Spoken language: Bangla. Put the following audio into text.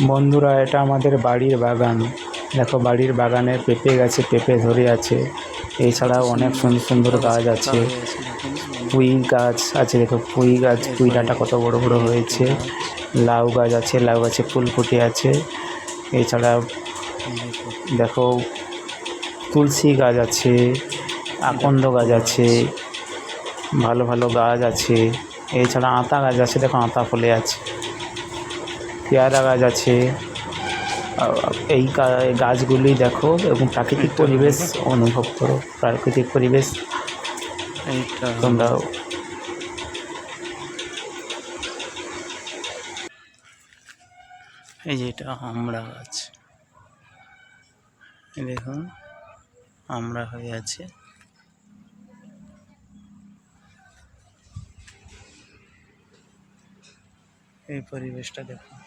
বন্ধুরা, এটা আমাদের বাড়ির বাগান। দেখো, বাড়ির বাগানে পেঁপে গাছে পেঁপে ধরে আছে। এছাড়াও অনেক সুন্দর সুন্দর গাছ আছে। পুঁই গাছ আছে, দেখো পুঁই গাছ, পুঁই ডাঁটা কত বড় বড় হয়েছে। লাউ গাছ আছে, লাউ গাছে ফুল ফুটে আছে। এছাড়া দেখো তুলসী গাছ আছে, আকন্দ গাছ আছে, ভালো ভালো গাছ আছে। এছাড়া আতা গাছ আছে, দেখো আতা ফলে আছে। পেয়ারা গাছ আছে। এই গাছগুলি দেখো এবং প্রাকৃতিক পরিবেশ অনুভব করো। প্রাকৃতিক পরিবেশ তোমরা। এই যে এটা আমড়া গাছ, দেখুন আমড়া হয়ে আছে। এই পরিবেশটা দেখুন।